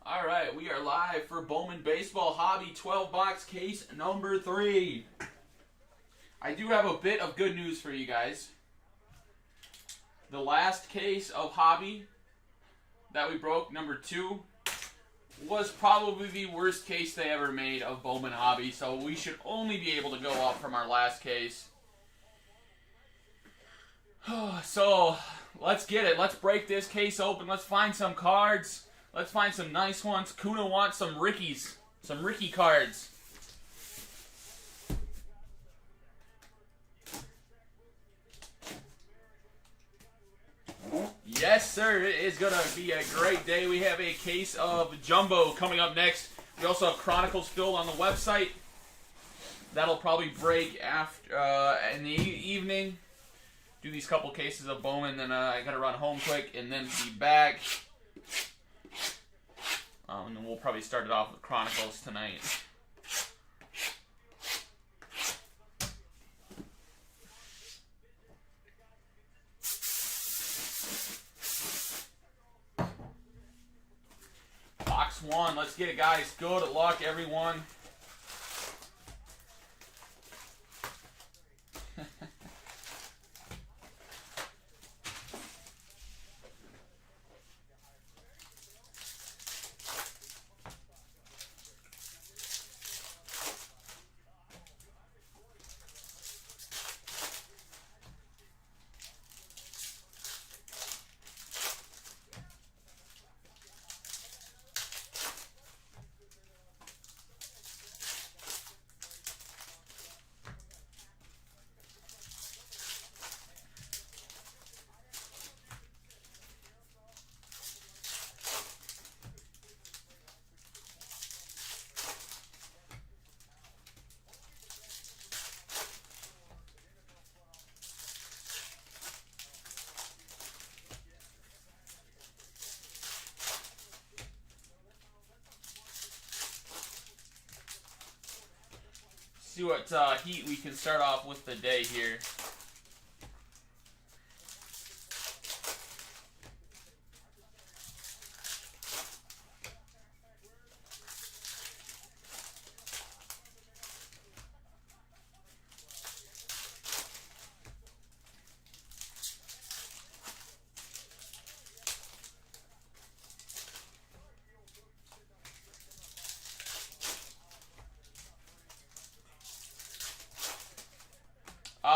All right, we are live for Bowman Baseball Hobby 12-box case number 3. I do have a bit of good news for you guys. The last case of Hobby that we broke, number 2, was probably the worst case they ever made of Bowman Hobby, so we should only be able to go up from our last case. So, let's get it. Let's break this case open. Let's find some cards. Let's find some nice ones. Kuna wants some Rickies. Some Ricky cards. Yes, sir. It is going to be a great day. We have a case of Jumbo coming up next. We also have Chronicles filled on the website. That'll probably break after in the evening. Do these couple cases of Bowman, then I got to run home quick and then be back. And then we'll probably start it off with Chronicles tonight. Box 1. Let's get it, guys. Good luck, everyone. See what heat we can start off with the day here.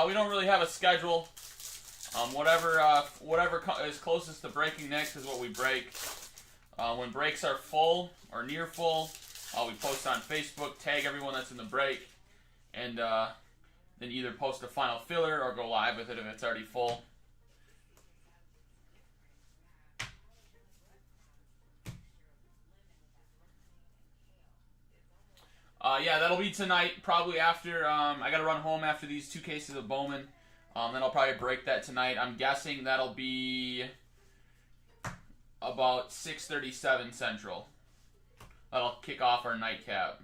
We don't really have a schedule. Whatever is closest to breaking next is what we break. When breaks are full or near full, we post on Facebook, tag everyone that's in the break, and then either post a final filler or go live with it if it's already full. Yeah, that'll be tonight, probably after, I gotta run home after these 2 cases of Bowman. Then I'll probably break that tonight. I'm guessing that'll be about 6:37 Central. That'll kick off our nightcap.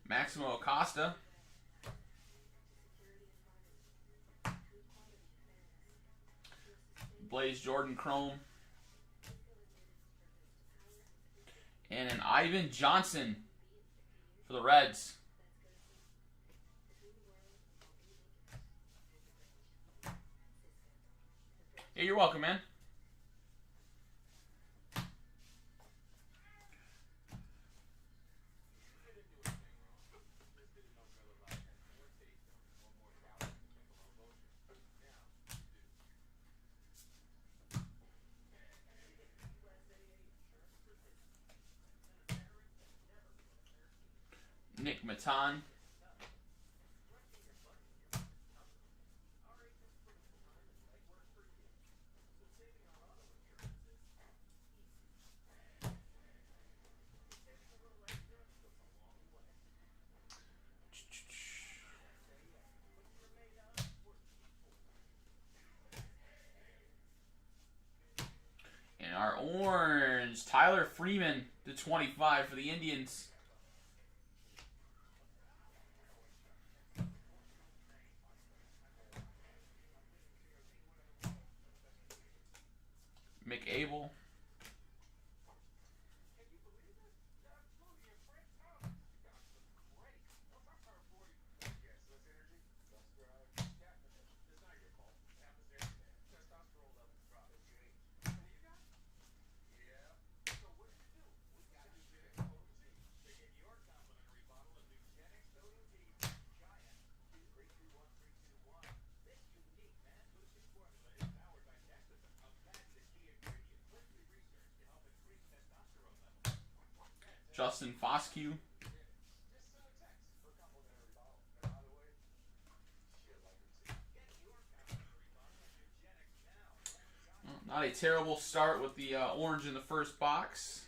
Maximo Acosta. Blaze Jordan Chrome. And an Ivan Johnson for the Reds. Hey, you're welcome, man. Nick Matan. our orange, Tyler Freeman to 25 for the Indians. McAble. Justin Foscue. Not a terrible start with the orange in the first box.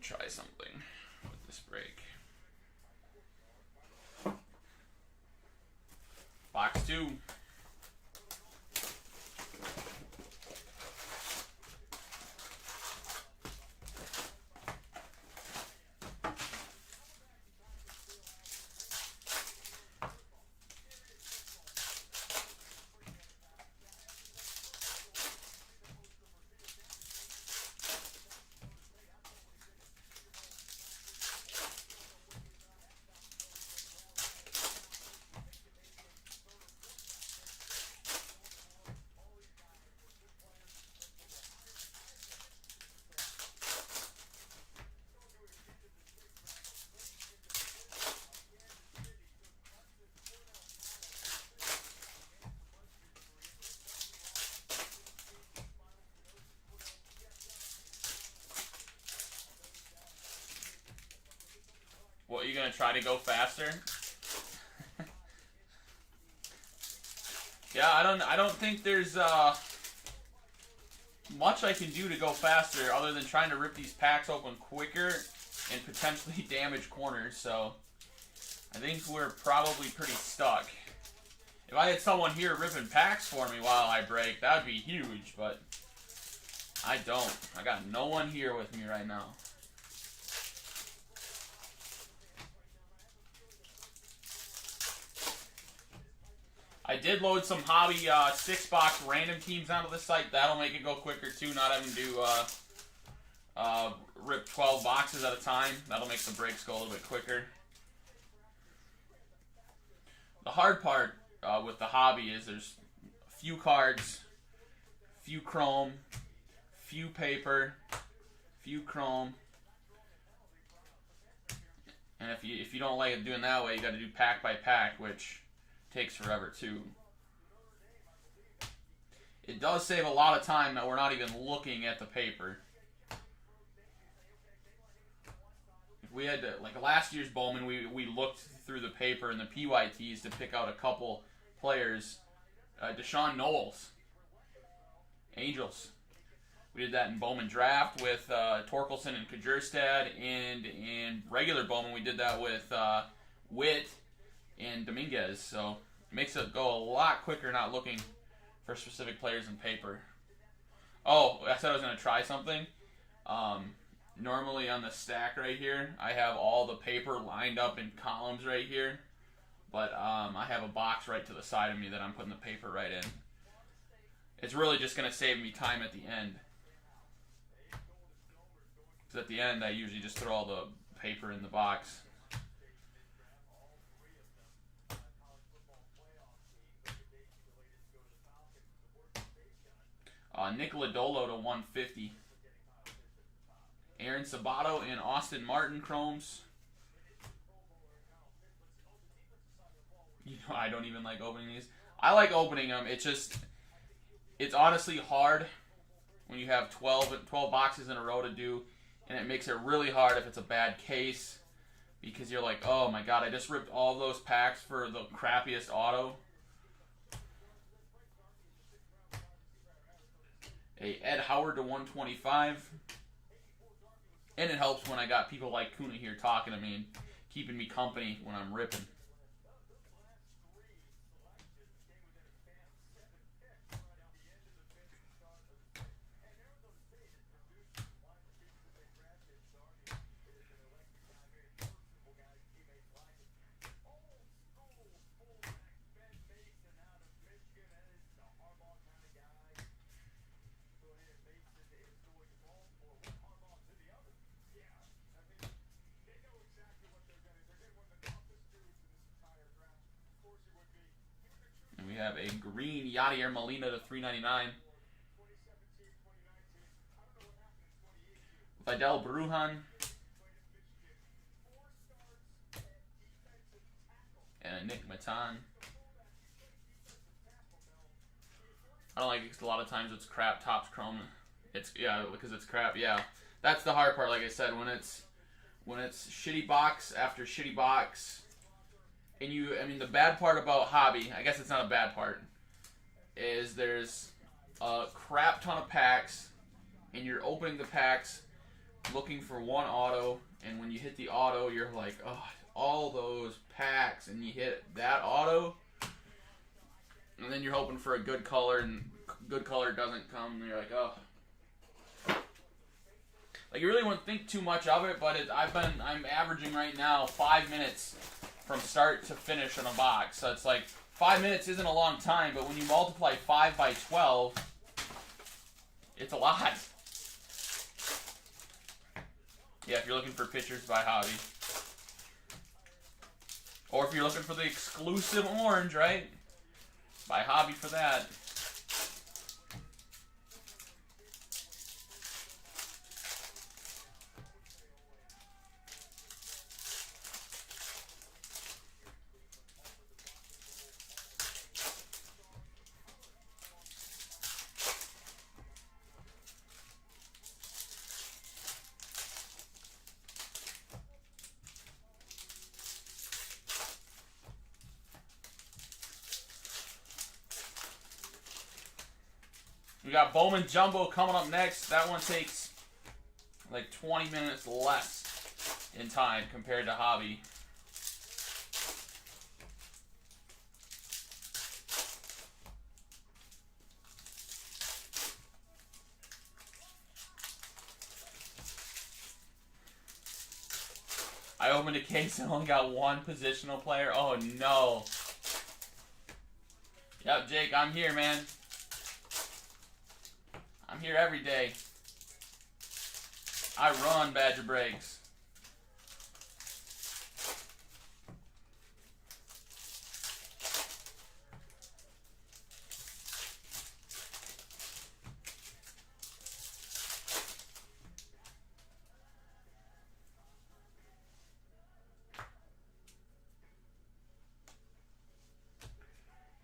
Try something with this break. Box 2. What, you gonna try to go faster? Yeah, I don't think there's much I can do to go faster other than trying to rip these packs open quicker and potentially damage corners, so I think we're probably pretty stuck. If I had someone here ripping packs for me while I break, that would be huge, but I don't. I got no one here with me right now. I did load some hobby 6-box random teams onto the site. That'll make it go quicker too, not having to rip 12 boxes at a time. That'll make the breaks go a little bit quicker. The hard part with the hobby is there's a few cards, few chrome, few paper, few chrome. And if you don't like it doing that way, you got to do pack by pack, which takes forever too. It does save a lot of time that we're not even looking at the paper. If we had to, like last year's Bowman, we looked through the paper and the PYTs to pick out a couple players. Deshaun Knowles, Angels. We did that in Bowman Draft with Torkelson and Kjerstad, and in regular Bowman we did that with Witt and Dominguez, so it makes it go a lot quicker not looking for specific players in paper. Oh, I said I was going to try something. Normally on the stack right here, I have all the paper lined up in columns right here, but I have a box right to the side of me that I'm putting the paper right in. It's really just going to save me time at the end. Because at the end, I usually just throw all the paper in the box. Nick Lodolo to 150. Aaron Sabato and Austin Martin chromes. You know, I don't even like opening these. I like opening them. It's honestly hard when you have 12 boxes in a row to do, and it makes it really hard if it's a bad case, because you're like, oh my god, I just ripped all those packs for the crappiest auto. A Ed Howard to 125. And it helps when I got people like Kuna here talking to me and keeping me company when I'm ripping. We have a green Yadier Molina to 399. Vidal Brujan. And a Nick Matan. I don't like it because a lot of times it's crap Topps Chrome. Yeah, because it's crap. Yeah, that's the hard part. Like I said, when it's shitty box after shitty box. And I mean, the bad part about hobby, I guess it's not a bad part, is there's a crap ton of packs, and you're opening the packs looking for one auto, and when you hit the auto, you're like, oh, all those packs, and you hit that auto, and then you're hoping for a good color, and good color doesn't come, and you're like, oh. Like, you really wouldn't think too much of it, but I'm averaging right now 5 minutes from start to finish on a box. So it's like 5 minutes isn't a long time, but when you multiply 5 by 12, it's a lot. Yeah, if you're looking for pictures by hobby. Or if you're looking for the exclusive orange, right? By hobby for that. We got Bowman Jumbo coming up next. That one takes like 20 minutes less in time compared to hobby. I opened a case and only got one positional player. Oh no. Yep, Jake, I'm here, man. I'm here every day. I run Badger Breaks.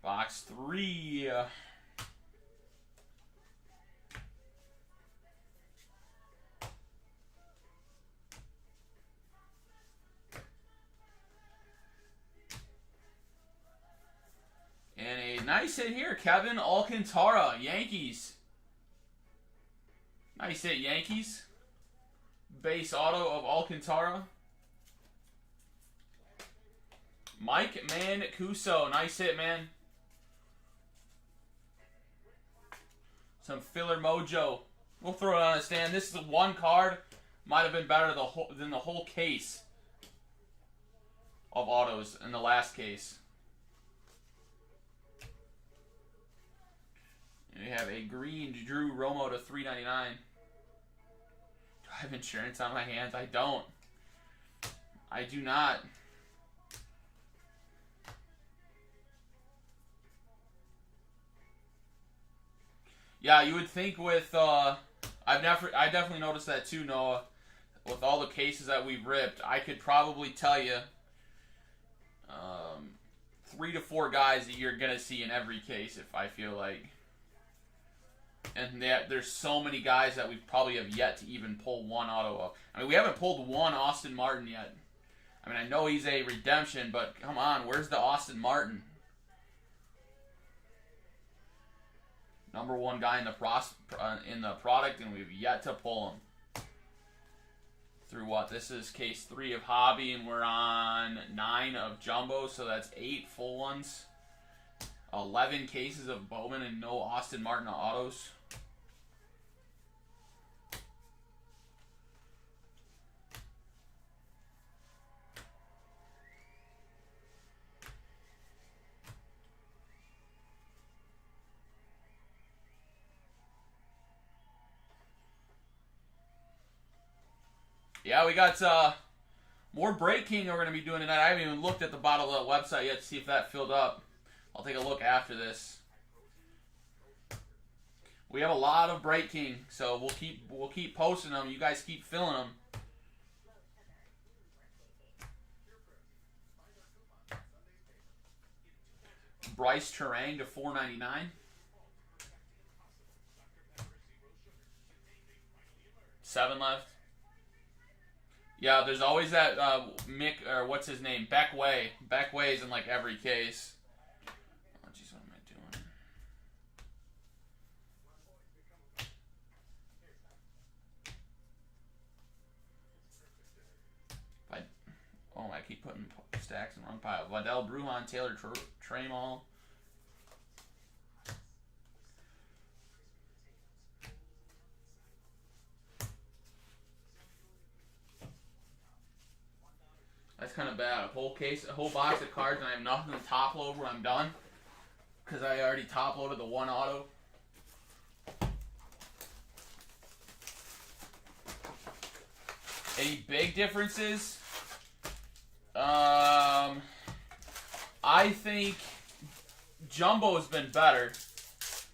Box 3. And a nice hit here, Kevin Alcantara, Yankees. Nice hit, Yankees. Base auto of Alcantara. Mike Mancuso, nice hit, man. Some filler mojo. We'll throw it on a stand. This is one card. Might have been better than the whole case of autos in the last case. And we have a green Drew Romo to $3.99. Do I have insurance on my hands? I don't. I do not. Yeah, you would think with I definitely noticed that too, Noah. With all the cases that we've ripped, I could probably tell you 3 to 4 guys that you're gonna see in every case if I feel like. And there's so many guys that we probably have yet to even pull one auto of. I mean, we haven't pulled one Austin Martin yet. I mean, I know he's a redemption, but come on, where's the Austin Martin? #1 guy in the product, and we've yet to pull him. Through what? This is case 3 of Hobby, and we're on 9 of Jumbo, so that's 8 full ones. 11 cases of Bowman and no Austin Martin autos. Yeah, we got more breaking we're going to be doing tonight. I haven't even looked at the bottom of the website yet to see if that filled up. I'll take a look after this. We have a lot of breaking, so we'll keep posting them. You guys keep filling them. Bryce Terang to $4.99. 7 left. Yeah, there's always that Mick, or what's his name? Beckway. Beckway's in like every case. Oh, jeez, what am I doing? I keep putting stacks in the wrong pile. Waddell, Bruhan, Taylor, Trammell. That's kind of bad. A whole box of cards, and I have nothing to top load when I'm done, because I already top loaded the 1 auto. Any big differences? I think Jumbo has been better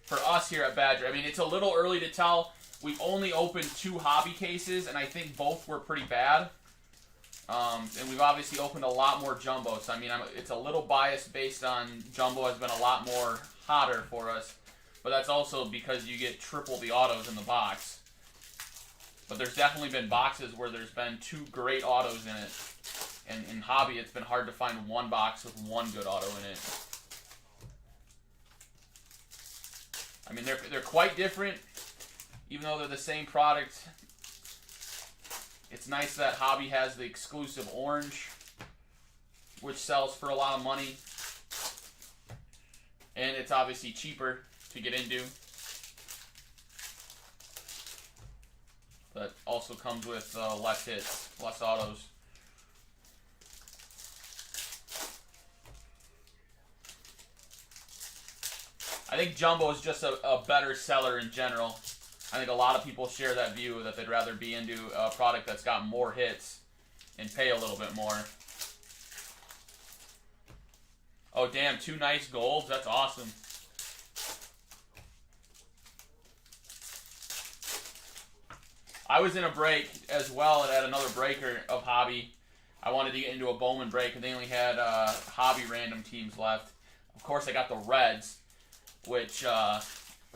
for us here at Badger. I mean, it's a little early to tell. We've only opened 2 hobby cases, and I think both were pretty bad. And we've obviously opened a lot more Jumbo, so I mean, it's a little biased based on Jumbo has been a lot more hotter for us, but that's also because you get triple the autos in the box. But there's definitely been boxes where there's been 2 great autos in it, and in Hobby it's been hard to find 1 box with 1 good auto in it. I mean, they're quite different, even though they're the same product. It's nice that Hobby has the exclusive orange, which sells for a lot of money. And it's obviously cheaper to get into. But also comes with less hits, less autos. I think Jumbo is just a better seller in general. I think a lot of people share that view that they'd rather be into a product that's got more hits and pay a little bit more. Oh, damn, 2 nice golds. That's awesome. I was in a break as well at another breaker of Hobby. I wanted to get into a Bowman break, and they only had Hobby random teams left. Of course, I got the Reds, which...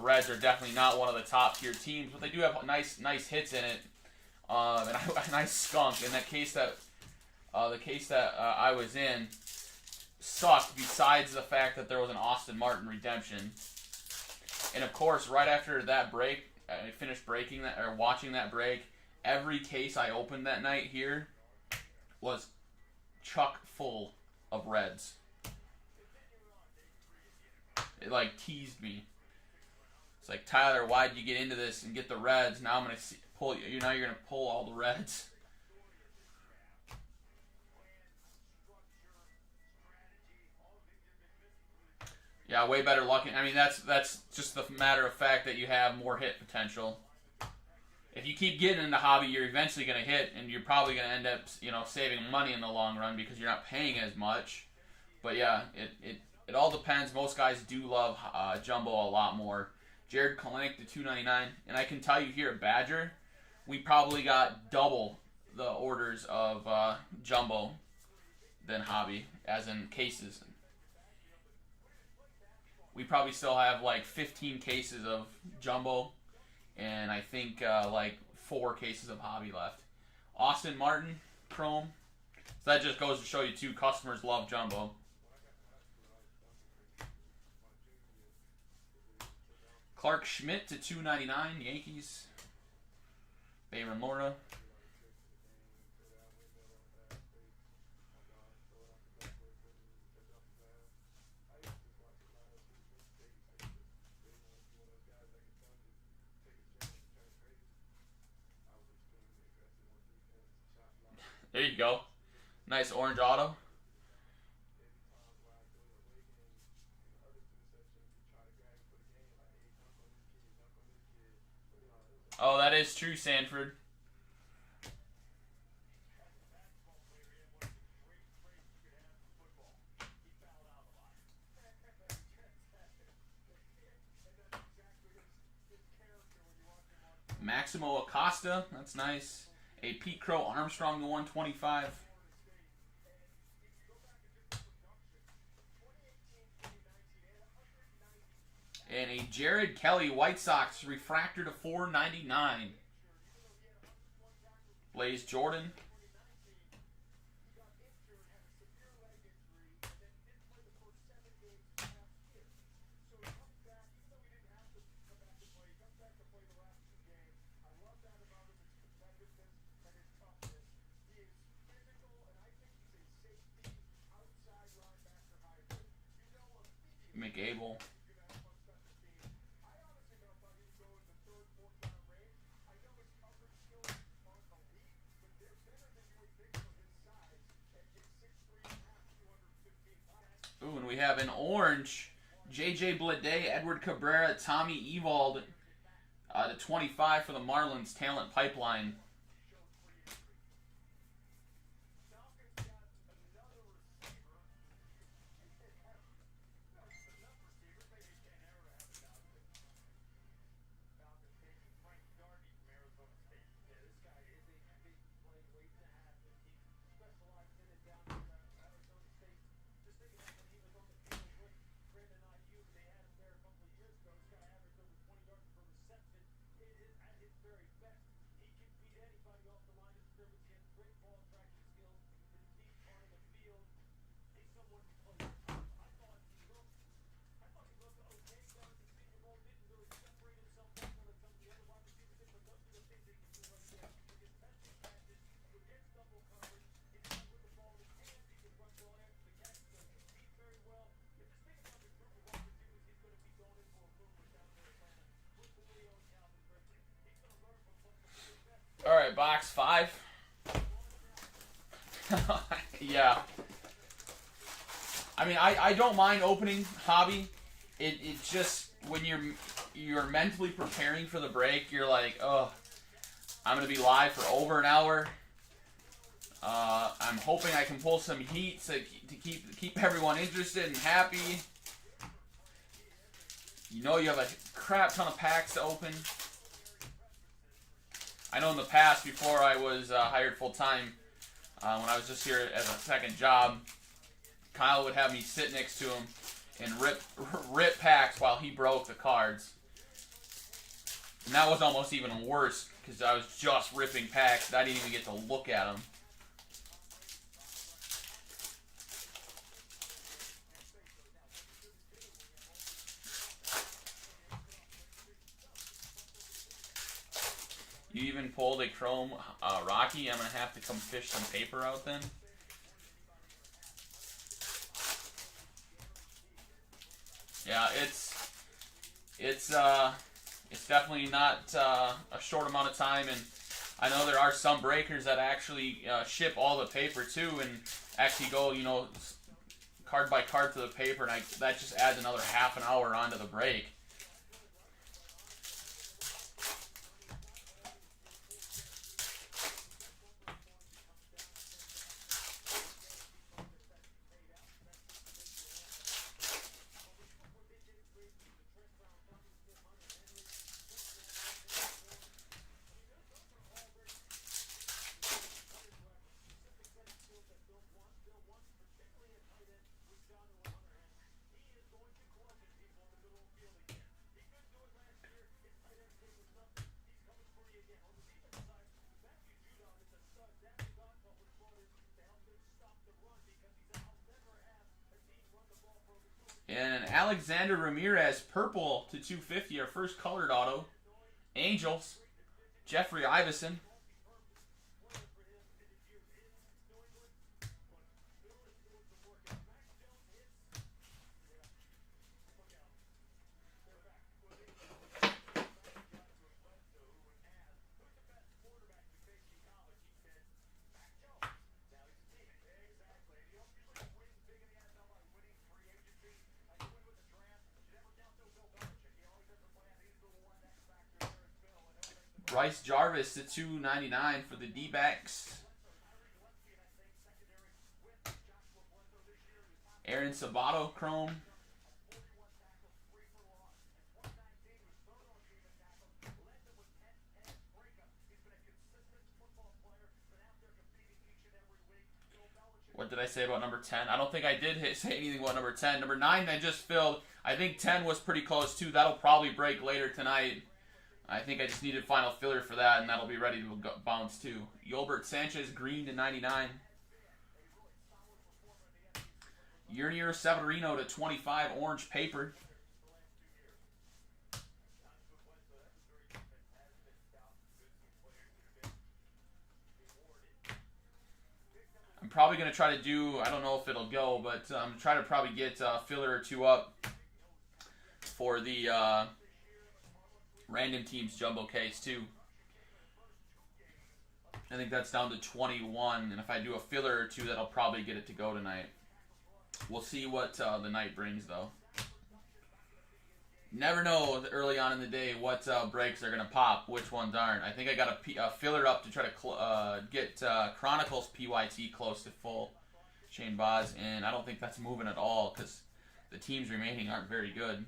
Reds are definitely not one of the top tier teams, but they do have nice hits in it, and a nice skunk. In that case that the case that I was in sucked. Besides the fact that there was an Austin Martin redemption, and of course, right after that break, I finished breaking that or watching that break. Every case I opened that night here was chock full of Reds. It like teased me. It's like, Tyler, why'd you get into this and get the Reds? Now I'm gonna pull you. Now you're gonna pull all the Reds. Yeah, way better luck. I mean, that's just the matter of fact that you have more hit potential. If you keep getting into Hobby, you're eventually gonna hit, and you're probably gonna end up, saving money in the long run because you're not paying as much. But yeah, it all depends. Most guys do love Jumbo a lot more. Jared Kalenic to $2.99, and I can tell you here at Badger, we probably got double the orders of Jumbo than Hobby, as in cases. We probably still have like 15 cases of Jumbo, and I think like 4 cases of Hobby left. Austin Martin, Chrome. So that just goes to show you too, customers love Jumbo. Clark Schmidt to 299, Yankees. Bayron Lora. There you go. Nice orange auto. Oh, that is true, Sanford. Maximo Acosta, that's nice. A Pete Crow Armstrong to 125. And a Jared Kelly White Sox refractor to 499. Blaze Jordan. McAble. Ooh, and we have an orange J.J. Bleday, Edward Cabrera, Tommy Ewald to 25 for the Marlins talent pipeline. All right, box 5. Yeah. I mean, I don't mind opening hobby. It just when you're mentally preparing for the break, you're like, oh, I'm gonna be live for over an hour. I'm hoping I can pull some heat to keep everyone interested and happy. You know you have a crap ton of packs to open. I know in the past, before I was hired full-time, when I was just here as a second job, Kyle would have me sit next to him and rip packs while he broke the cards. And that was almost even worse because I was just ripping packs and I didn't even get to look at them. You even pulled a Chrome Rocky. I'm going to have to come fish some paper out then. Yeah, it's definitely not a short amount of time, and I know there are some breakers that actually ship all the paper too, and actually go, you know, card by card to the paper, and that just adds another half an hour onto the break. And Alexander Ramirez, purple to 250, our first colored auto. Angels, Jeffrey Iverson. Bryce Jarvis to 299 for the D-backs. Aaron Sabato, chrome. What did I say about number 10? I don't think I did say anything about number 10. Number 9 I just filled. I think 10 was pretty close too. That'll probably break later tonight. I think I just needed final filler for that, and that'll be ready to bounce too. Yolbert Sanchez, green to 99. Yurnier Severino to 25, orange paper. I'm probably going to try to do, I don't know if it'll go, but try to probably get a filler or two up for the random teams jumbo case too. I think that's down to 21, and if I do a filler or two, that'll probably get it to go tonight. We'll see what the night brings, though. Never know early on in the day what breaks are going to pop, which ones aren't. I think I got a filler up to try to get Chronicles PYT close to full, Shane Boz, and I don't think that's moving at all because the teams remaining aren't very good.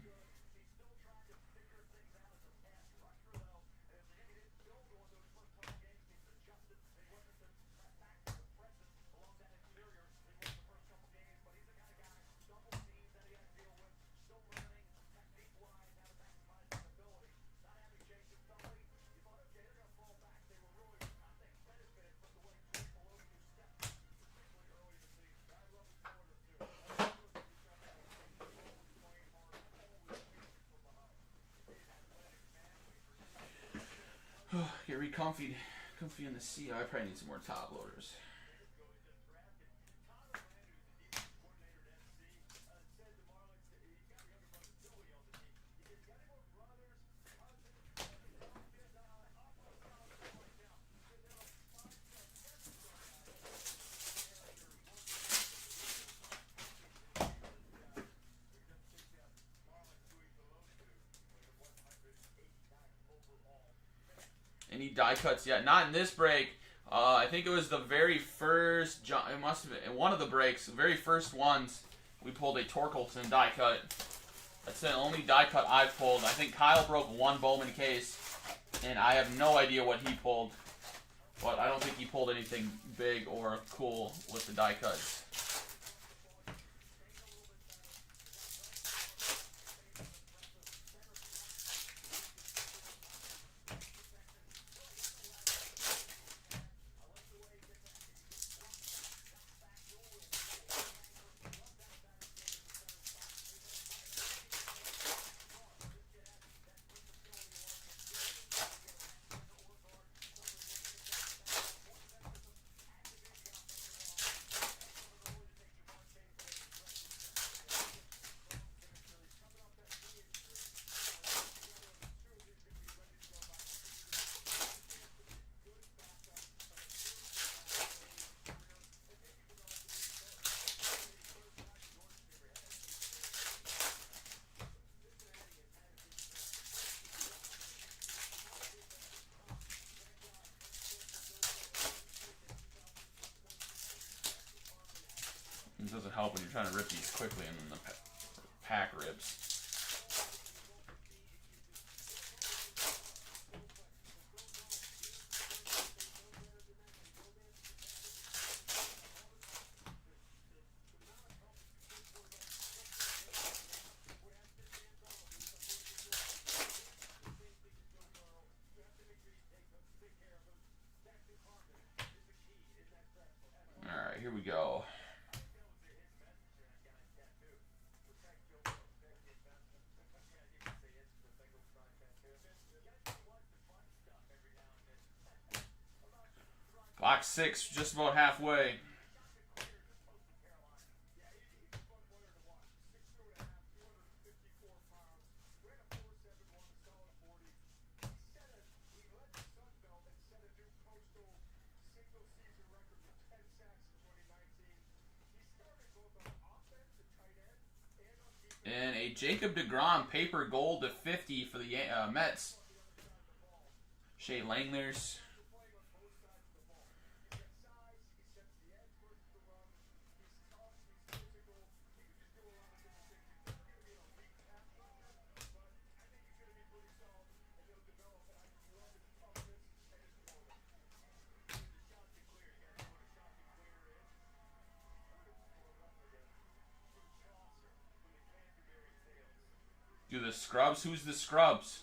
Get comfy in the sea. I probably need some more top loaders. Any die cuts yet? Not in this break. I think it was the very first. It must have been one of the breaks. The very first ones we pulled a Torkelson die cut. That's the only die cut I've pulled. I think Kyle broke one Bowman case, and I have no idea what he pulled. But I don't think he pulled anything big or cool with the die cuts. It doesn't help when you're trying to rip these quickly and then the pack rips. Alright, here we go. box 6, just about halfway. And a Jacob deGrom paper gold to 50 for the Mets. Shea Langlers. Do the scrubs? Who's the scrubs?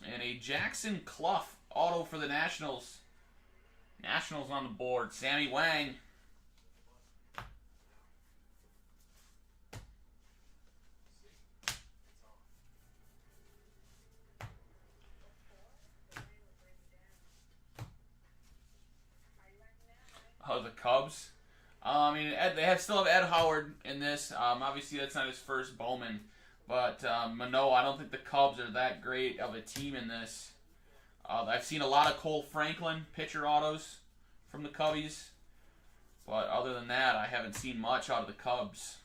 And a Jackson Clough auto for the Nationals. Nationals on the board. Sammy Wang. Oh, the Cubs. I mean, they still have Ed Howard in this. Obviously, that's not his first Bowman. But, no, I don't think the Cubs are that great of a team in this. I've seen a lot of Cole Franklin pitcher autos from the Cubbies. But other than that, I haven't seen much out of the Cubs.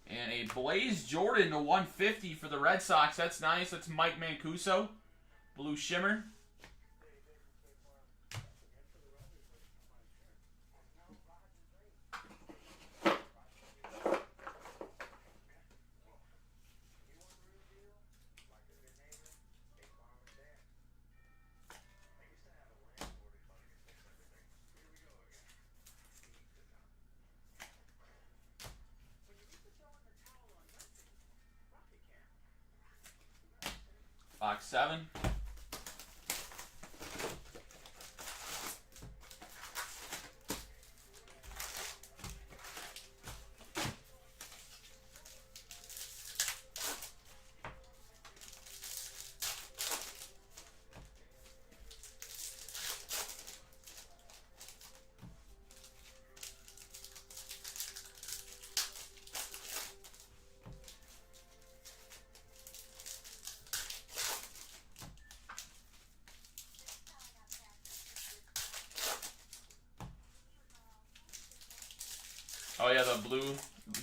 And a Blaze Jordan to 150 for the Red Sox. That's nice. That's Mike Mancuso. Blue Shimmer. Box 7. Oh yeah, the blue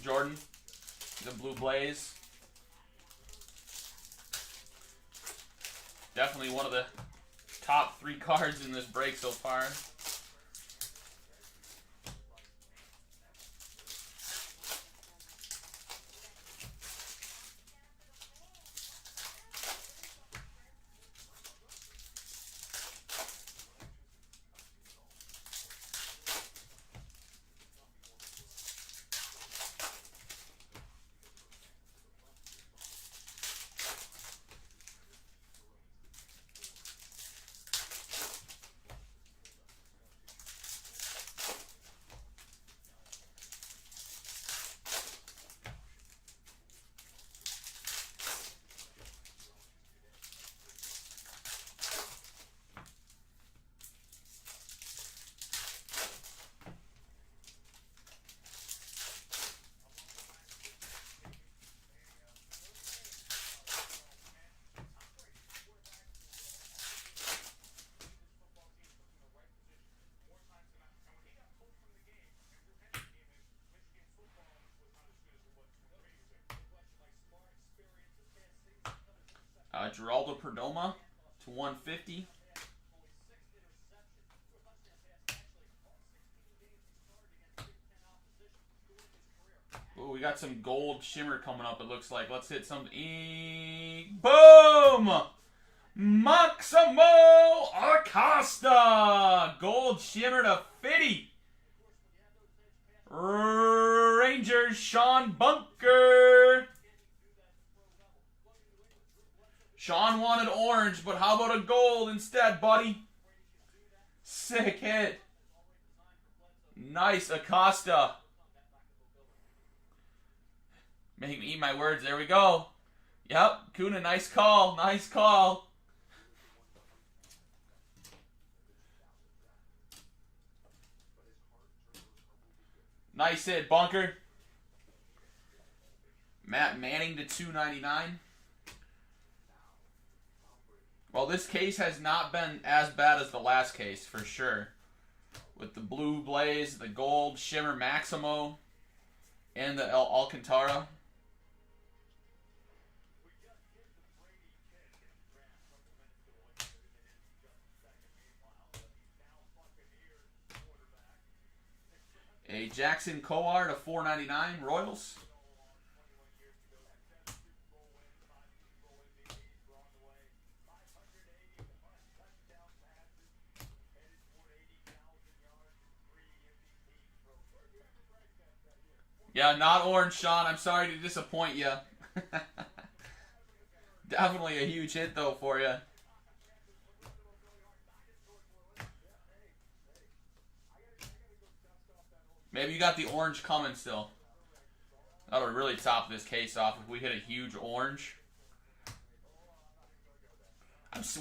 Jordan, the blue Blaze. Definitely one of the top 3 cards in this break so far. Geraldo Perdomo to 150. Ooh, we got some gold shimmer coming up, it looks like. Let's hit some. Boom! Maximo Acosta. Gold shimmer to 50. Rangers, Sean Bunker. Sean wanted orange, but how about a gold instead, buddy? Sick hit. Nice, Acosta. Make me eat my words. There we go. Yep, Kuna, nice call. Nice call. Nice hit, Bunker. Matt Manning to 299. Well, this case has not been as bad as the last case, for sure. With the blue blaze, the gold shimmer Maximo, and the Alcantara. A Jackson Coar to 499, Royals. Yeah, not orange, Sean. I'm sorry to disappoint you. Definitely a huge hit, though, for you. Maybe you got the orange coming still. That would really top this case off if we hit a huge orange.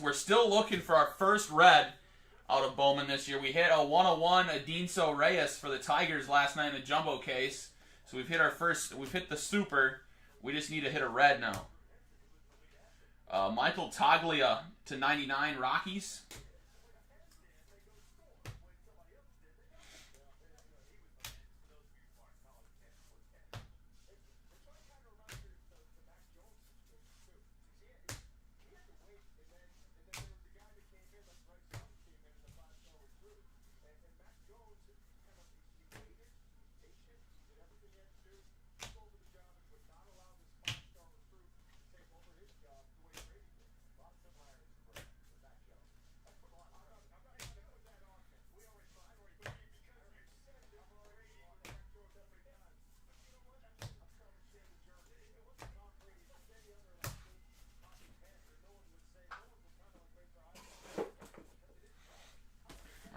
We're still looking for our first red out of Bowman this year. We hit a 101 Adinso Reyes for the Tigers last night in the jumbo case. So we've hit our first, we've hit the super. We just need to hit a red now. Michael Toglia to 99, Rockies.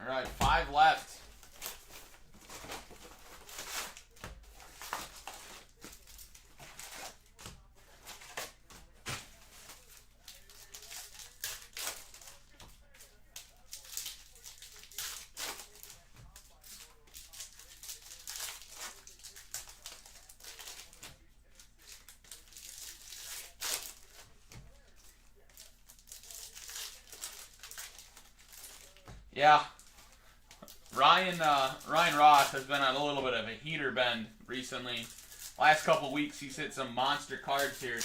All right, 5 left. Yeah. Ryan Ross has been on a little bit of a heater bend recently. Last couple weeks, he's hit some monster cards here.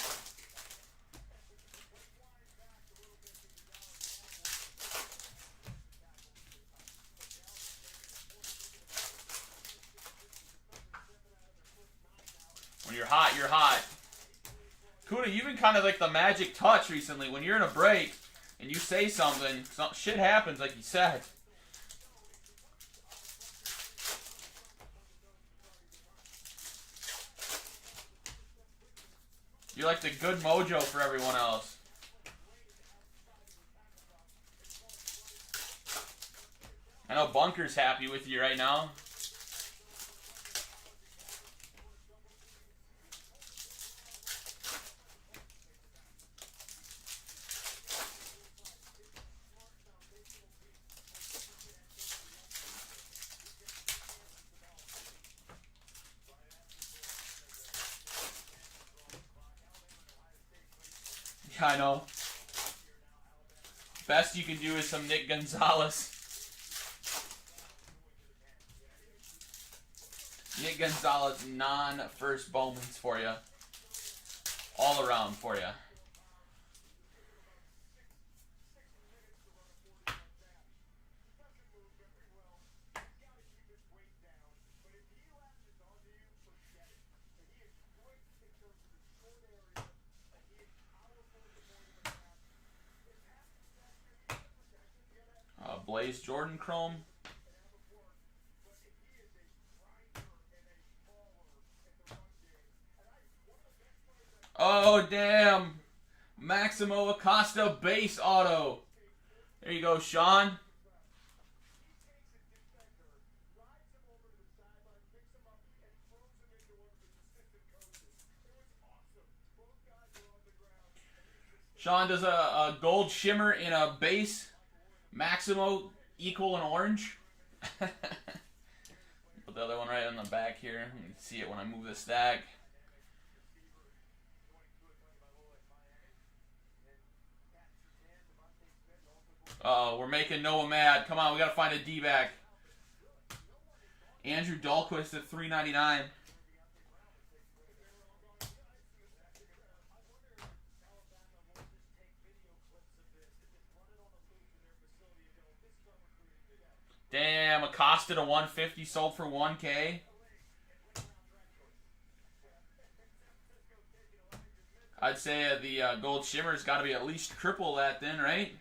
When you're hot, you're hot. Kuna, you've been kind of like the magic touch recently. When you're in a break and you say something, shit happens like you said. You're like the good mojo for everyone else. I know Bunker's happy with you right now. Yeah, I know. Best you can do is some Nick Gonzalez. Nick Gonzalez non-first Bowmans for you. All around for you. Blaze Jordan Chrome. Oh, damn. Maximo Acosta base auto. There you go, Sean. Sean does a gold shimmer in a base. Maximo equal an orange. Put the other one right on the back here. You can see it when I move the stack. Uh-oh, we're making Noah mad. Come on, we gotta find a D-back. Andrew Dahlquist at $3.99. Damn, Acosta to 150, sold for 1K. I'd say the gold shimmer's got to be at least triple that then, right?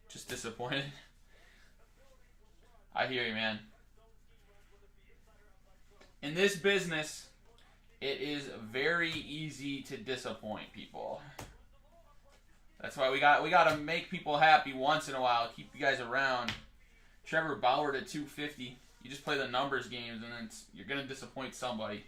Just disappointed. I hear you, man. In this business, it is very easy to disappoint people. That's why we got to make people happy once in a while. Keep you guys around. Trevor Bauer at 250. You just play the numbers games, and then you're gonna disappoint somebody.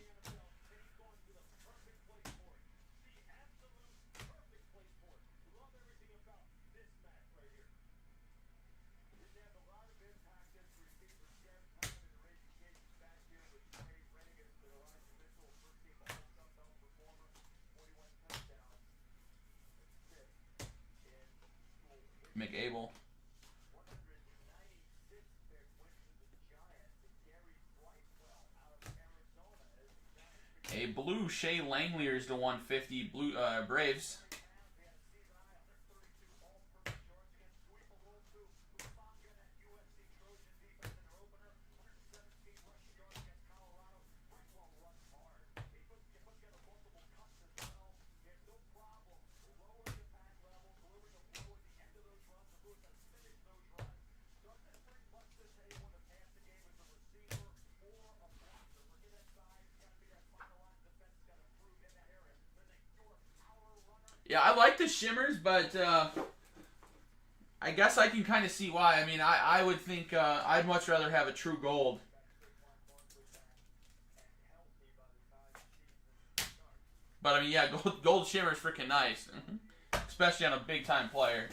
McAble. A blue Shea Langeliers to 150. Blue Braves. Yeah, I like the shimmers, but I guess I can kind of see why. I mean, I would think I'd much rather have a true gold. But, I mean, yeah, gold shimmer is freaking nice. Especially on a big-time player.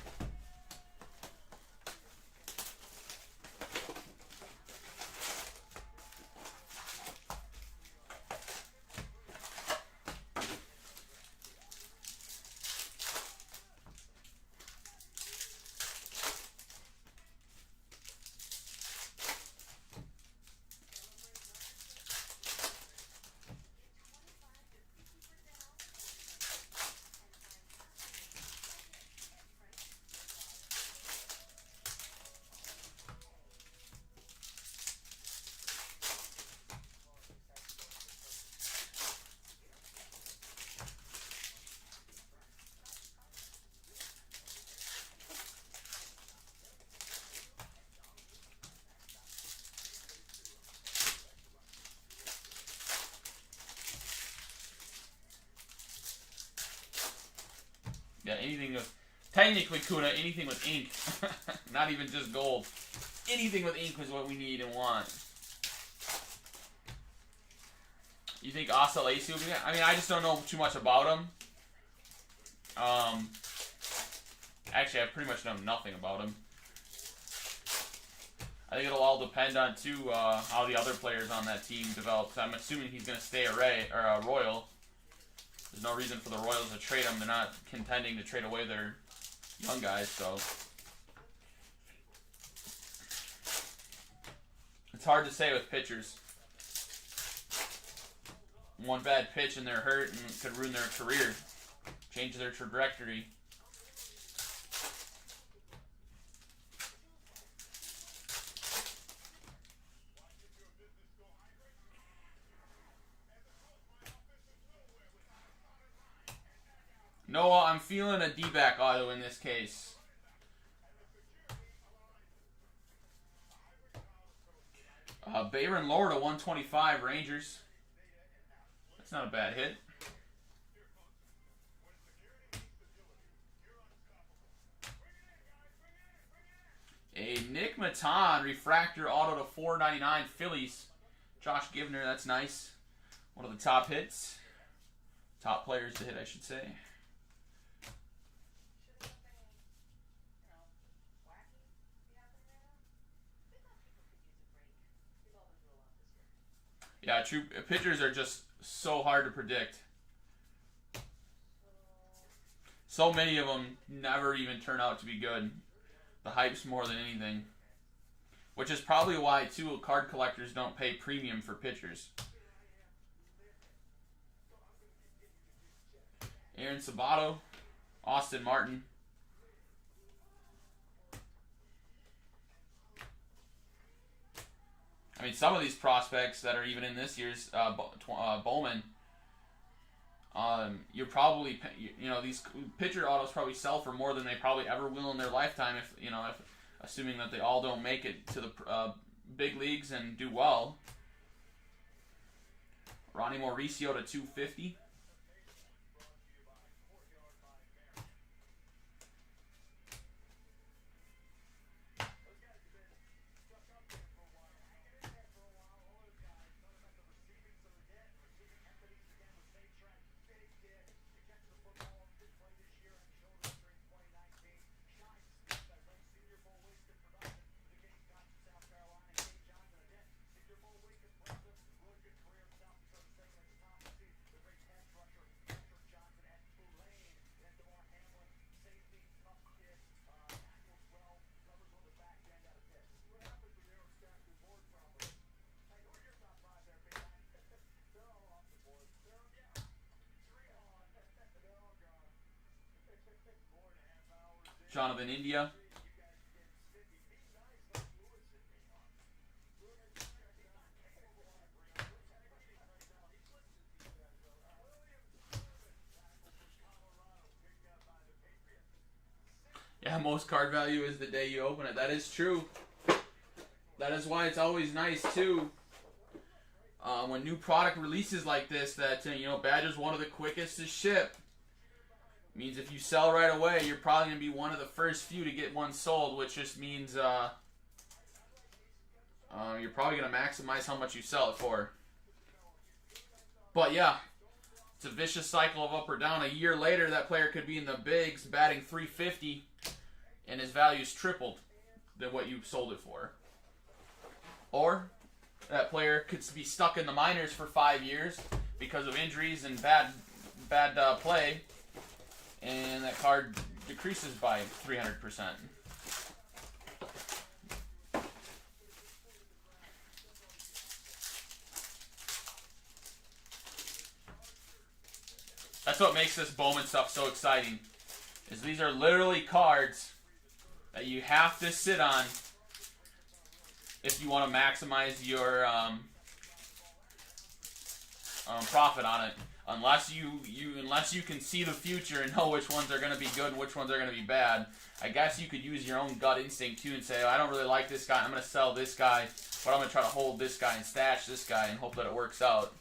Yeah, anything with, technically, Kuna, anything with ink. Not even just gold. Anything with ink is what we need and want. You think Asa Lacy will be there? I mean, I just don't know too much about him. Actually, I pretty much know nothing about him. I think it'll all depend on, too, how the other players on that team develop. I'm assuming he's going to stay a Royal. There's no reason for the Royals to trade him. They're not contending to trade away their young guys, so. It's hard to say with pitchers. One bad pitch and they're hurt and it could ruin their career. Change their trajectory. Noah, I'm feeling a D-back auto in this case. Bayron Lord, a 125 Rangers. That's not a bad hit. A Nick Maton refractor auto to 499 Phillies. Josh Givner, that's nice. One of the top hits. Top players to hit, I should say. Yeah, true. Pitchers are just so hard to predict. So many of them never even turn out to be good. The hype's more than anything. Which is probably why, too, card collectors don't pay premium for pitchers. Aaron Sabato, Austin Martin. I mean, some of these prospects that are even in this year's Bowman, you're probably, these pitcher autos probably sell for more than they probably ever will in their lifetime. If assuming that they all don't make it to the big leagues and do well. Ronnie Mauricio to 250. Jonathan India. Yeah, most card value is the day you open it. That is true. That is why it's always nice, too, when new product releases like this, that, Badge is one of the quickest to ship. Means if you sell right away, you're probably going to be one of the first few to get one sold, which just means you're probably going to maximize how much you sell it for. But yeah, it's a vicious cycle of up or down. A year later, that player could be in the bigs batting 350, and his value's tripled than what you sold it for. Or that player could be stuck in the minors for 5 years because of injuries and bad play, and that card decreases by 300%. That's what makes this Bowman stuff so exciting, is these are literally cards that you have to sit on if you want to maximize your profit on it. Unless you can see the future and know which ones are going to be good and which ones are going to be bad. I guess you could use your own gut instinct too and say, oh, I don't really like this guy, I'm going to sell this guy, but I'm going to try to hold this guy and stash this guy and hope that it works out.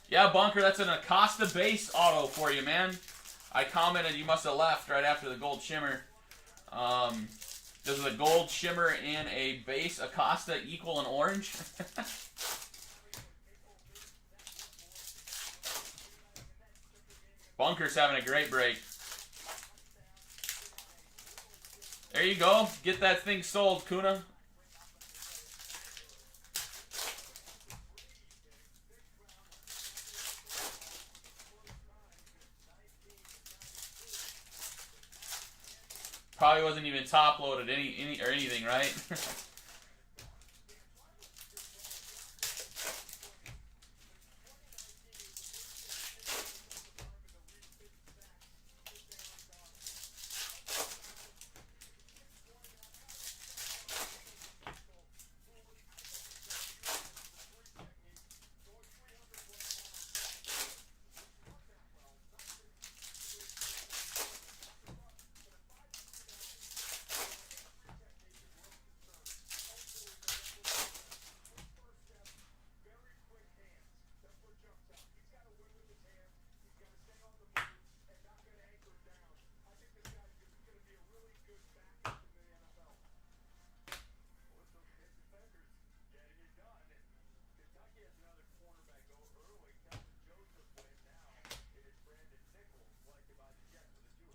Yeah, Bunker, that's an Acosta base auto for you, man. I commented you must have left right after the gold shimmer. Does the gold shimmer and a base Acosta equal an orange? Bunker's having a great break. There you go. Get that thing sold, Kuna. Probably wasn't even top loaded anything, right?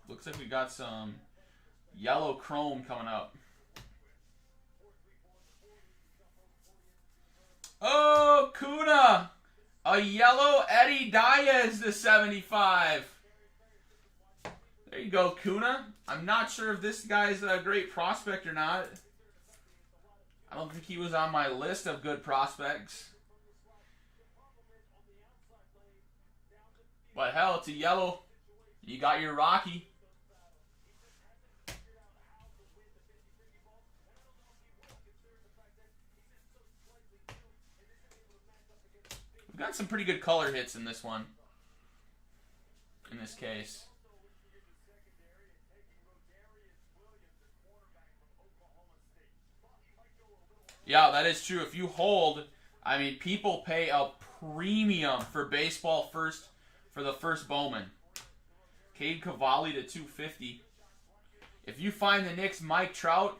Looks like we got some yellow chrome coming up. Oh, Kuna! A yellow Eddie Diaz to 75. There you go, Kuna. I'm not sure if this guy's a great prospect or not. I don't think he was on my list of good prospects. But hell, it's a yellow. You got your Rocky. We've got some pretty good color hits in this one. In this case. Yeah, that is true. If you hold, I mean, people pay a premium for baseball first for the first Bowman. Cade Cavalli to 250. If you find the Knicks Mike Trout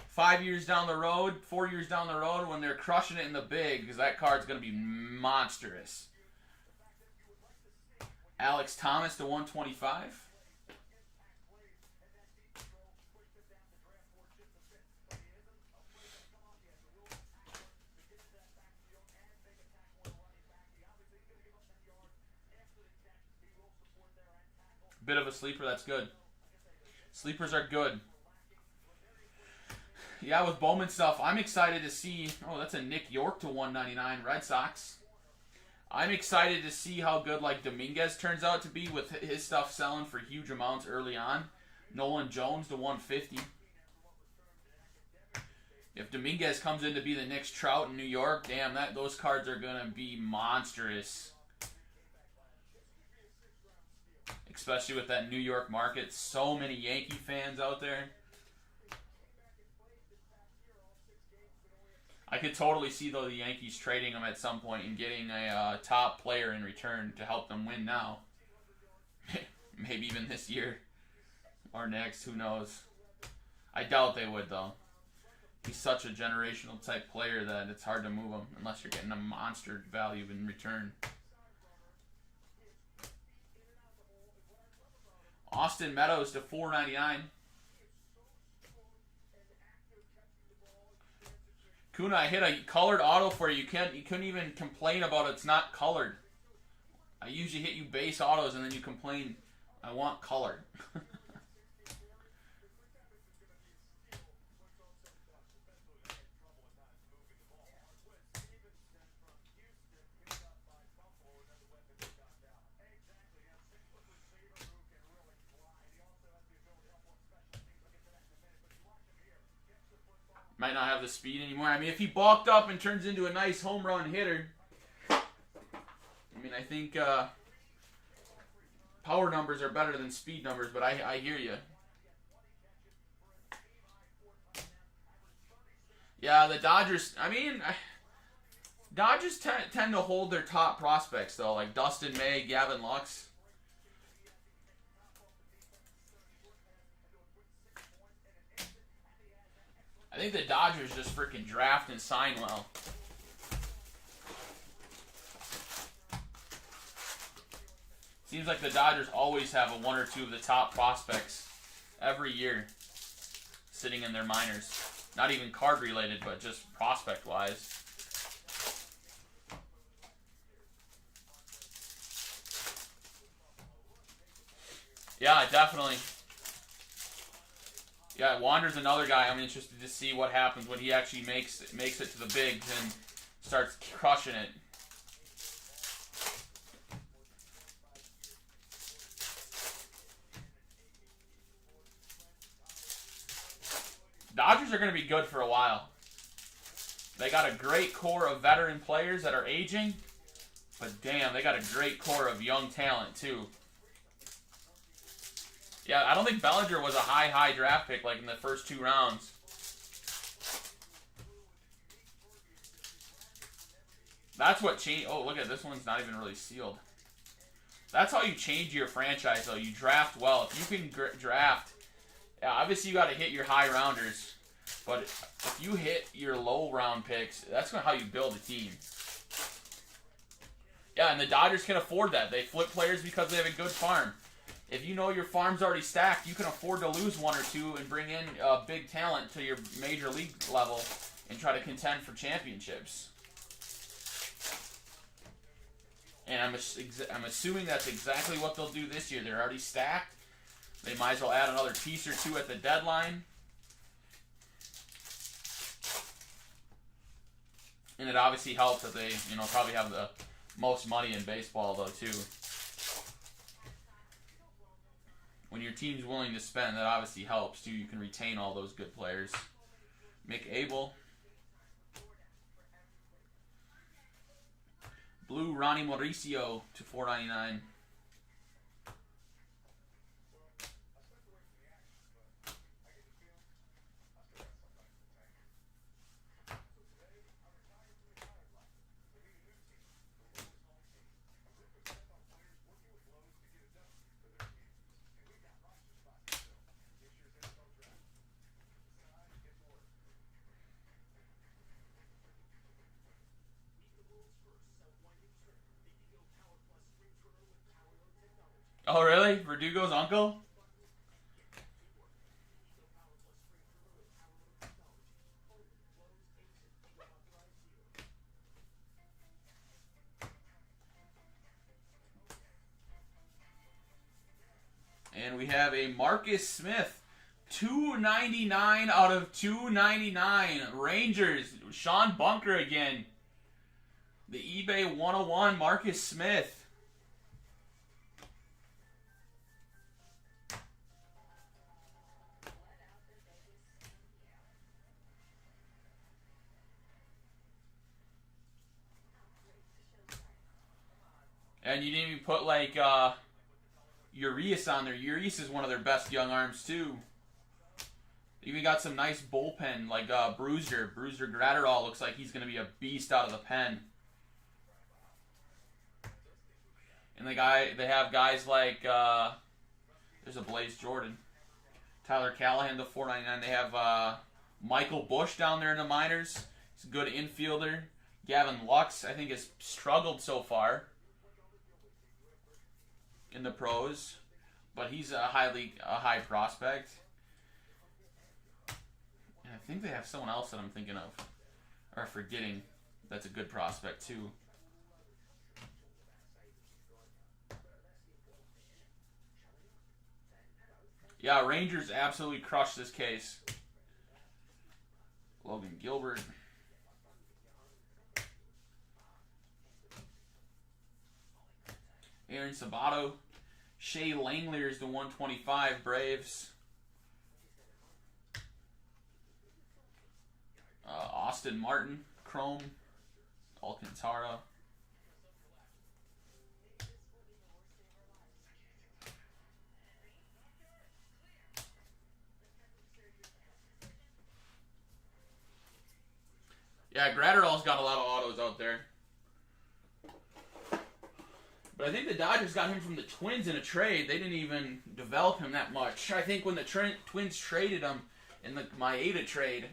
5 years down the road, 4 years down the road, when they're crushing it in the big, because that card's going to be monstrous. Alex Thomas to 125. Bit of a sleeper, that's good. Sleepers are good. Yeah, with Bowman stuff, I'm excited to see... Oh, that's a Nick York to 199, Red Sox. I'm excited to see how good, like, Dominguez turns out to be with his stuff selling for huge amounts early on. Nolan Jones to 150. If Dominguez comes in to be the Knicks Trout in New York, damn, those cards are going to be monstrous. Especially with that New York market. So many Yankee fans out there. I could totally see, though, the Yankees trading him at some point and getting a top player in return to help them win now. Maybe even this year. Or next, who knows. I doubt they would, though. He's such a generational type player that it's hard to move him unless you're getting a monster value in return. Austin Meadows to 499. Kuna, I hit a colored auto for you. You couldn't even complain about it's not colored. I usually hit you base autos and then you complain, I want colored. Might not have the speed anymore. I mean, if he bulked up and turns into a nice home run hitter, I mean, I think power numbers are better than speed numbers, but I hear you. Yeah, the Dodgers, I mean, Dodgers tend to hold their top prospects, though, like Dustin May, Gavin Lux. I think the Dodgers just freaking draft and sign well. Seems like the Dodgers always have one or two of the top prospects every year sitting in their minors. Not even card related, but just prospect wise. Yeah, definitely. Yeah, Wander's another guy I'm interested to see what happens when he actually makes it to the bigs and starts crushing it. Dodgers are going to be good for a while. They got a great core of veteran players that are aging, but damn, they got a great core of young talent too. Yeah, I don't think Bellinger was a high draft pick like in the first 2 rounds. That's what changed. Oh, look at this one's not even really sealed. That's how you change your franchise, though. You draft well. If you can draft, yeah, obviously you got to hit your high rounders, but if you hit your low round picks, that's how you build a team. Yeah, and the Dodgers can afford that. They flip players because they have a good farm. if you know your farm's already stacked, you can afford to lose one or two and bring in big talent to your major league level and try to contend for championships. And I'm assuming that's exactly what they'll do this year. They're already stacked. They might as well add another piece or two at the deadline. And it obviously helps that they, probably have the most money in baseball, though, too. When your team's willing to spend, that obviously helps, too. You can retain all those good players. Mick Abel. Blue, Ronnie Mauricio to $4.99. Oh, really? Verdugo's uncle? And we have a Marcus Smith, $2.99 out of $2.99. Rangers, Sean Bunker again. The eBay 101, Marcus Smith. And you didn't even put, like, Urias on there. Urias is one of their best young arms, too. Even got some nice bullpen, like Bruiser. Bruiser Gratterall looks like he's going to be a beast out of the pen. And they have guys like, there's a Blaze Jordan. Tyler Callahan to $4.99. They have Michael Bush down there in the minors. He's a good infielder. Gavin Lux, I think, has struggled so far in the pros, but he's a high prospect. And I think they have someone else that I'm thinking of, or forgetting, that's a good prospect too. Yeah, Rangers absolutely crushed this case. Logan Gilbert. Aaron Sabato. Shea Langeliers to 125, Braves. Austin Martin, Chrome. Alcantara. Yeah, Gratterall's got a lot of autos out there. But I think the Dodgers got him from the Twins in a trade. They didn't even develop him that much. I think when the Twins traded him in the Maeda trade,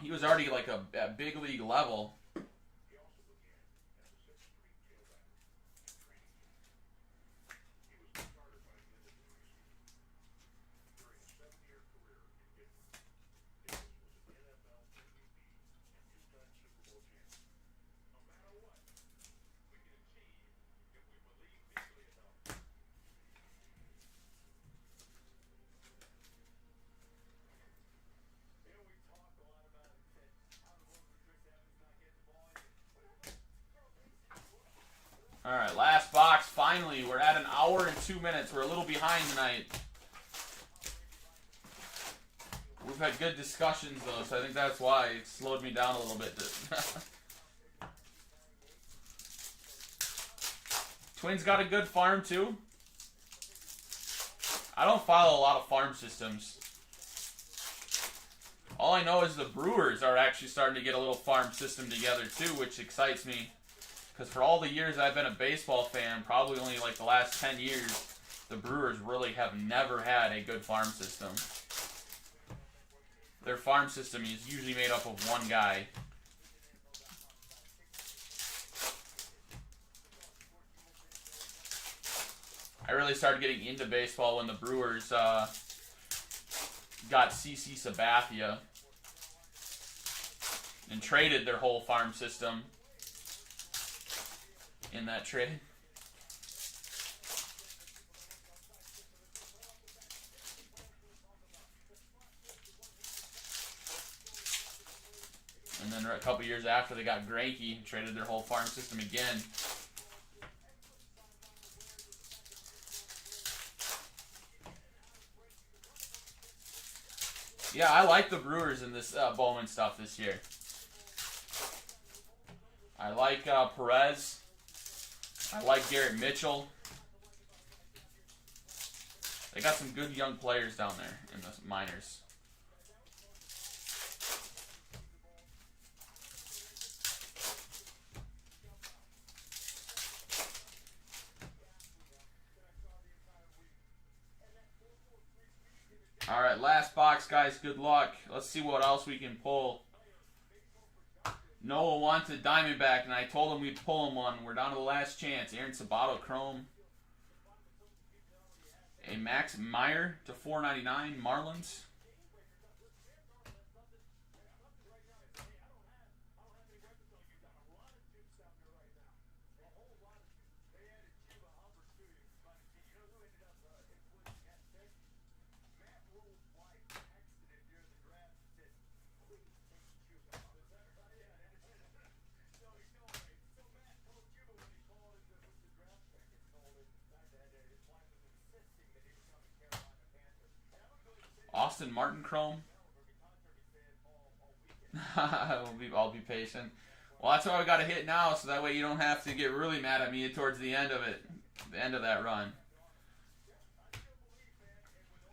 he was already like a big league level. Alright, last box. Finally, we're at an hour and 2 minutes. We're a little behind tonight. We've had good discussions, though, so I think that's why it slowed me down a little bit. Twins got a good farm, too. I don't follow a lot of farm systems. All I know is the Brewers are actually starting to get a little farm system together, too, which excites me. Because for all the years I've been a baseball fan, probably only like the last 10 years, the Brewers really have never had a good farm system. Their farm system is usually made up of one guy. I really started getting into baseball when the Brewers got CC Sabathia and traded their whole farm system in that trade. And then a couple years after, they got Greinke and traded their whole farm system again. Yeah, I like the Brewers in this Bowman stuff this year. I like Perez. I like Garrett Mitchell. They got some good young players down there in the minors. All right, last box, guys. Good luck. Let's see what else we can pull. Noah wants a Diamondback, and I told him we'd pull him one. We're down to the last chance. Aaron Sabato Chrome. A Max Meyer to 499 Marlins. Austin Martin Chrome. I'll be patient. Well, that's why we got to hit now, so that way you don't have to get really mad at me towards the end of it, the end of that run.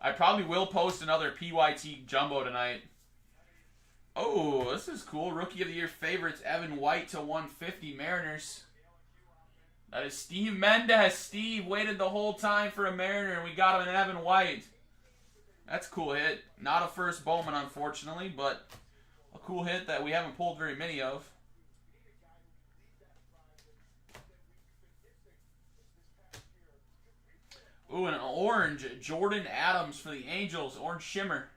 I probably will post another PYT Jumbo tonight. Oh, this is cool. Rookie of the Year favorites, Evan White to 150 Mariners. That is Steve Mendez. Steve waited the whole time for a Mariner, and we got him an Evan White. That's a cool hit. Not a first Bowman, unfortunately, but a cool hit that we haven't pulled very many of. Ooh, an orange. Jordan Adams for the Angels. Orange Shimmer.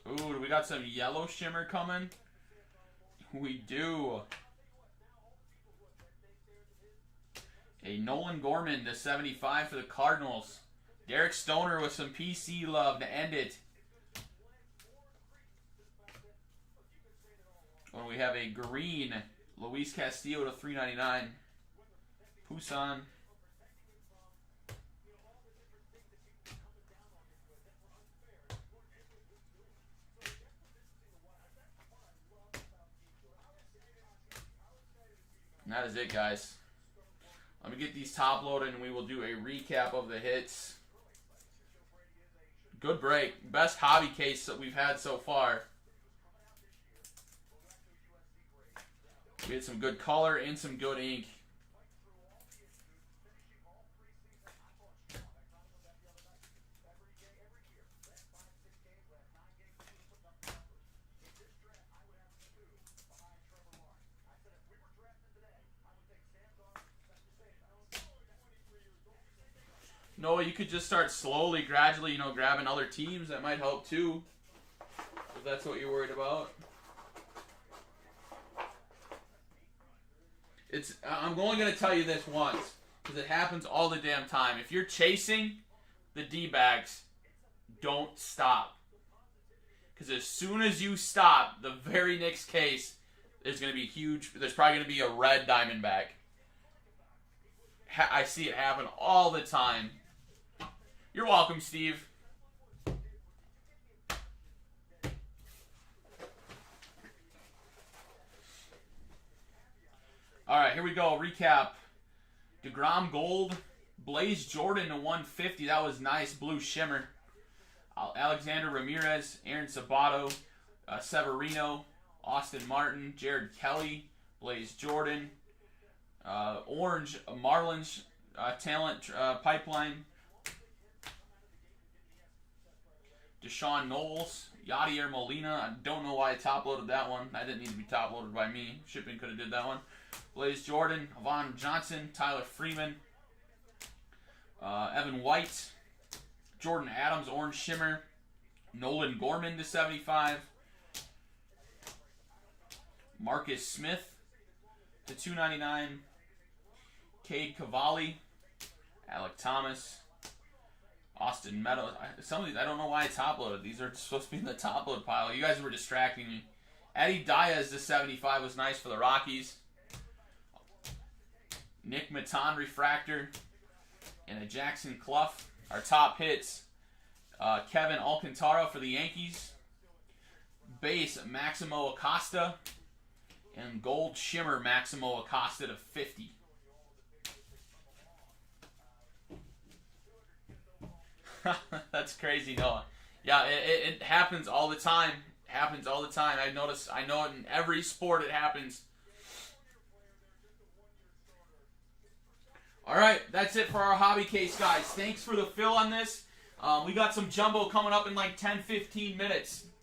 Ooh, we got some yellow shimmer coming. We do. A Nolan Gorman to 75 for the Cardinals. Derek Stoner with some PC love to end it. When we have a green Luis Castillo to 399. Pusan. And that is it, guys. Let me get these top loaded and we will do a recap of the hits. Good break. Best hobby case that we've had so far. We had some good color and some good ink. Noah, you could just start slowly, gradually, grabbing other teams. That might help too, if that's what you're worried about. I'm only going to tell you this once, because it happens all the damn time. If you're chasing the D-bags, don't stop. Because as soon as you stop, the very next case, there's going to be huge. There's probably going to be a red Diamondback. I see it happen all the time. You're welcome, Steve. All right, here we go. Recap. DeGrom Gold. Blaze Jordan to 150. That was nice. Blue Shimmer. Alexander Ramirez. Aaron Sabato. Severino. Austin Martin. Jared Kelly. Blaze Jordan. Orange Marlins talent pipeline. Deshaun Knowles. Yadier Molina. I don't know why I top-loaded that one. That didn't need to be top-loaded by me. Shipping could have did that one. Blaze Jordan, Vaughn Johnson, Tyler Freeman, Evan White, Jordan Adams, Orange Shimmer, Nolan Gorman to 75, Marcus Smith to 299, Cade Cavalli, Alec Thomas, Austin Meadows. Some of these, I don't know why I top-loaded. These are supposed to be in the top-load pile. You guys were distracting me. Eddie Diaz to 75 was nice for the Rockies. Nick Maton Refractor and a Jackson Clough. Our top hits. Kevin Alcantara for the Yankees. Base Maximo Acosta. And Gold Shimmer Maximo Acosta to 50. That's crazy, Noah. Yeah, it happens all the time. It happens all the time. I know it in every sport it happens. All right, that's it for our hobby case, guys. Thanks for the fill on this. We got some jumbo coming up in like 10-15 minutes.